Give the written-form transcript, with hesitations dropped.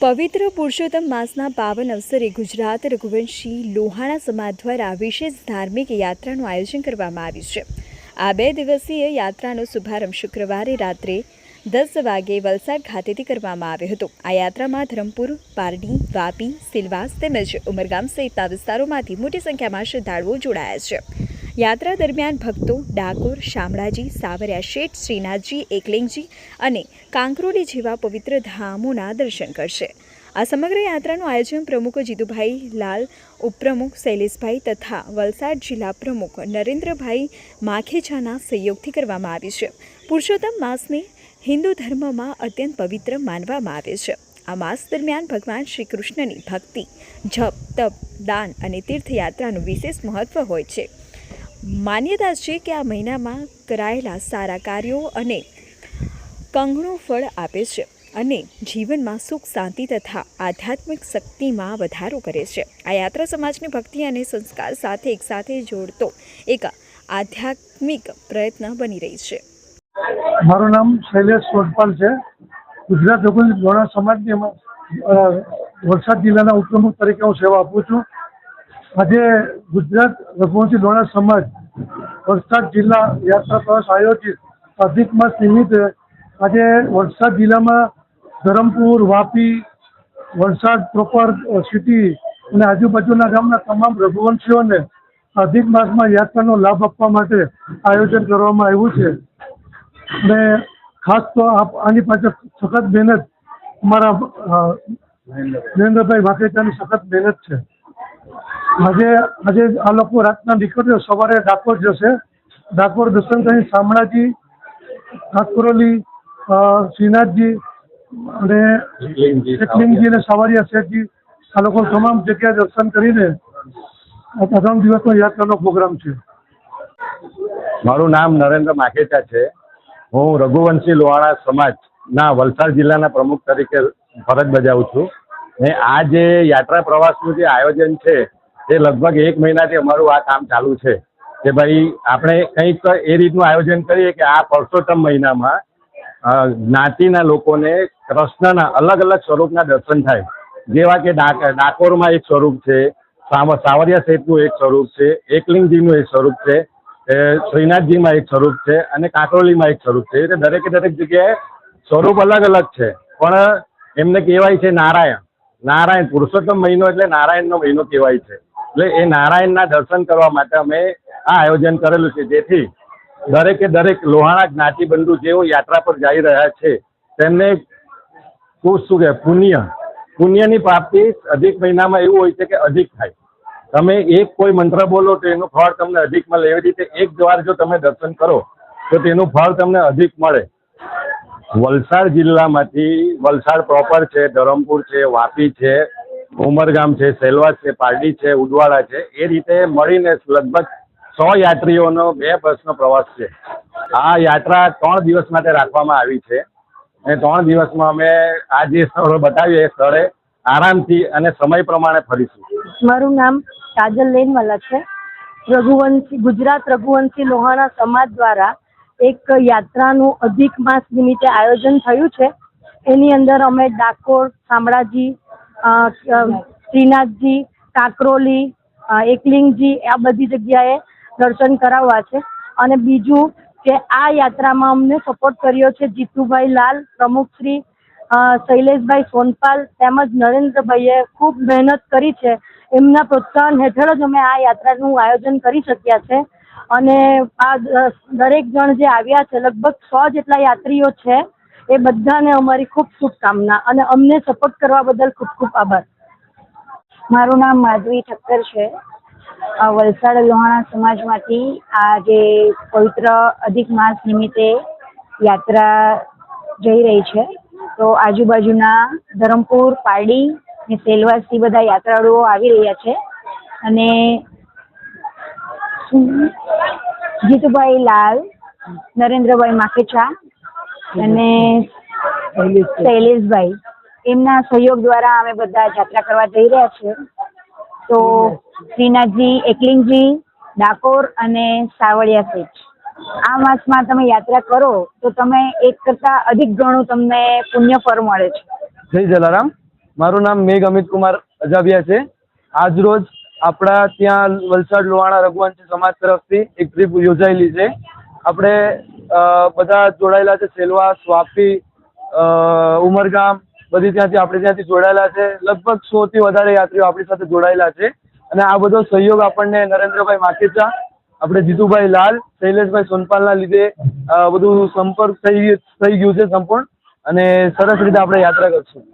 પવિત્ર પુરુષોત્તમ માસના પાવન અવસરે ગુજરાત રઘુવંશી લોહાણા સમાજ દ્વારા વિશેષ ધાર્મિક યાત્રાનું આયોજન કરવામાં આવ્યું છે। આ 2 દિવસીય યાત્રાનો શુભારંભ શુક્રવારે રાત્રે 10 વાગે વલસાડ ખાતેથી કરવામાં આવ્યો હતો। આ યાત્રામાં ધરમપુર, પારડી, વાપી, સિલવાસ તેમજ ઉમરગામ સહિતના વિસ્તારોમાંથી મોટી સંખ્યામાં શ્રદ્ધાળુઓ જોડાયા છે। યાત્રા દરમિયાન ભક્તો ડાકોર, શામળાજી, સાવરિયા શેઠ, શ્રીનાથજી, એકલિંગજી અને કાંકરોલી જેવા પવિત્ર ધામોના દર્શન કરશે। આ સમગ્ર યાત્રાનું આયોજન પ્રમુખ જીતુભાઈ લાલ, ઉપપ્રમુખ શૈલેષભાઈ તથા વલસાડ જિલ્લા પ્રમુખ નરેન્દ્રભાઈ માખેચાના સહયોગથી કરવામાં આવ્યું છે। પુરુષોત્તમ માસને હિન્દુ ધર્મમાં અત્યંત પવિત્ર માનવામાં આવે છે। આ માસ દરમિયાન ભગવાન શ્રી કૃષ્ણની ભક્તિ, જપ, તપ, દાન અને તીર્થયાત્રાનું વિશેષ મહત્વ હોય છે। માન્યતા છે કે આ મહિનામાં કરાયેલા સારા કાર્યો અને કંગણું ફળ આપે છે અને જીવનમાં સુખ, શાંતિ તથા આધ્યાત્મિક શક્તિમાં વધારો કરે છે। આ યાત્રા સમાજની ભક્તિ અને સંસ્કાર સાથે એકસાથે જોડતો એક આધ્યાત્મિક પ્રયત્ન બની રહી છે। મારું નામ શૈલેષ સોનપાલ છે। ગુજરાત રઘુવંશી લોહાણા સમાજની વલસાડ જિલ્લાના ઉપપ્રમુખ તરીકે હું સેવા આપું છું। આજે ગુજરાત રઘુવંશી લોહાણા સમાજ વલસાડ જિલ્લા યાત્રા પ્રવાસ આયોજિત અધિક માસ નિમિત્તે આજે વલસાડ જિલ્લામાં ધરમપુર, વાપી, વલસાડ પ્રોપર સિટી અને આજુબાજુના ગામના તમામ રઘુવંશીઓને અધિક માસમાં યાત્રાનો લાભ આપવા માટે આયોજન કરવામાં આવ્યું છે। અને ખાસ તો આની પાછળ સખત મહેનત અમારા નરેન્દ્રભાઈ માખેચાની સખત મહેનત છે। આજે આ લોકો રાતના નીકળશે, સવારે ડાકોર જશે। ડાકોર દર્શન કરી શામળાજી, કાંકરોલી, શ્રીનાથજી અને એકલિંગજી અને સાવરિયા શેઠજી આ લોકો તમામ જગ્યાએ દર્શન કરીને ત્રણ દિવસનો યાત્રાનો પ્રોગ્રામ છે। મારું નામ નરેન્દ્ર માખેચા છે। હું રઘુવંશી લોહાણા સમાજના વલસાડ જિલ્લાના પ્રમુખ તરીકે ફરજ બજાવું છું। ને આ જે યાત્રા પ્રવાસનું જે આયોજન છે તે લગભગ 1 મહિનાથી અમારું આ કામ ચાલુ છે કે ભાઈ આપણે કંઈક એ રીતનું આયોજન કરીએ કે આ પુરુષોત્તમ મહિનામાં જ્ઞાતિના લોકોને કૃષ્ણના અલગ અલગ સ્વરૂપના દર્શન થાય। જેવા કે ડાકોરમાં એક સ્વરૂપ છે, સાવરિયા શેઠનું એક સ્વરૂપ છે, એકલિંગજીનું એક સ્વરૂપ છે, શ્રીનાથજીમાં એક સ્વરૂપ છે અને કાંકરોલીમાં એક સ્વરૂપ છે। એટલે દરેક જગ્યાએ સ્વરૂપ અલગ અલગ છે, પણ એમને કહેવાય છે નારાયણ પુરુષોત્તમ મહિનો એટલે નારાયણનો મહિનો કહેવાય છે। એટલે એ નારાયણના દર્શન કરવા માટે અમે આ આયોજન કરેલું છે, જેથી દરેક લોહાણા જ્ઞાતિબંધુ જેઓ યાત્રા પર જઈ રહ્યા છે તેમને શું કહે પુણ્યની પ્રાપ્તિ અધિક મહિનામાં એવું હોય છે કે અધિક થાય। તમે એક કોઈ મંત્ર બોલો તો એનું ફળ તમને અધિક મળે। એવી રીતે એક વાર જો તમે દર્શન કરો તો તેનું ફળ તમને અધિક મળે। વલસાડ જિલ્લામાંથી વલસાડ પ્રોપર છે, ધરમપુર છે, વાપી છે, ઉમરગામ છે, સેલવાસ છે, પારડી છે, ઉદવાડા છે, એ રીતે મળીને લગભગ 100 યાત્રીઓનો 2 બસનો પ્રવાસ છે। આ યાત્રા 3 દિવસ માટે રાખવામાં આવી છે અને 3 દિવસમાં અમે આ જે સ્થળો બતાવીએ એ સ્થળે આરામથી અને સમય પ્રમાણે ફરીશું। મારું નામ કાજલ લેનવાલા છે। ગુજરાત રઘુવંશી લોહાણા સમાજ દ્વારા એક યાત્રાનું અધિક માસ નિમિત્તે આયોજન થયું છે। એની અંદર અમે ડાકોર, શામળાજી, શ્રીનાથજી, કાંકરોલી, એકલિંગજી આ બધી જગ્યાએ દર્શન કરાવવા છે। અને બીજું કે આ યાત્રામાં અમને સપોર્ટ કર્યો છે જીતુભાઈ લાલ, પ્રમુખ શ્રી શૈલેષભાઈ સોનપાલ તેમજ નરેન્દ્રભાઈએ ખૂબ મહેનત કરી છે। એમના પ્રોત્સાહન હેઠળ જ અમે આ યાત્રાનું આયોજન કરી શક્યા છે। અને આ દરેક જણ જે આવ્યા છે, લગભગ 100 જેટલા યાત્રીઓ છે, એ બધાને અમારી ખૂબ શુભકામના અને અમને સપોર્ટ કરવા બદલ ખૂબ ખૂબ આભાર। મારું નામ માધવી ઠક્કર છે। વલસાડ લોહાણા સમાજમાંથી આ જે પવિત્ર અધિક માસ નિમિત્તે યાત્રા જઈ રહી છે, તો આજુબાજુના ધરમપુર, પારડી ને સેલવાસથી બધા યાત્રાળુઓ આવી રહ્યા છે। અને જીતુભાઈ લાલ, નરેન્દ્રભાઈ માખેચા અને શૈલેષભાઈ એમના સહયોગ દ્વારા અમે બધા યાત્રા કરવા જઈ રહ્યા છીએ। તો શ્રીનાથજી, એકલિંગજી, ડાકોર અને સાવરિયા શેઠ આ માસમાં તમે યાત્રા કરો તો તમે એક કરતાં અધિક ગણું તમને પુણ્ય ફળ મળે છે। જય જલારામ। મારું નામ મેઘ અમિત કુમાર અજાબિયા છે. આજરોજ આપણા ત્યાં વલસાડ લોહાણા રઘુવંશી સમાજ તરફથી એક ટ્રીપ યોજાયેલી છે. આપણે બધા જોડાયેલા છે. સેલવાસ, વાપી, ઉમરગામ બધી ત્યાંથી જોડાયેલા છે. લગભગ 100 થી વધારે યાત્રીઓ આપણી સાથે જોડાયેલા છે. અને આ બધો સહયોગ આપણને નરેન્દ્રભાઈ માખેચા, આપણે જીતુભાઈ લાલ, શૈલેષભાઈ સોનપાલના લીધે બધું સંપર્ક થઈ ગયું છે સંપૂર્ણ, અને સરસ રીતે આપણે યાત્રા કરશું.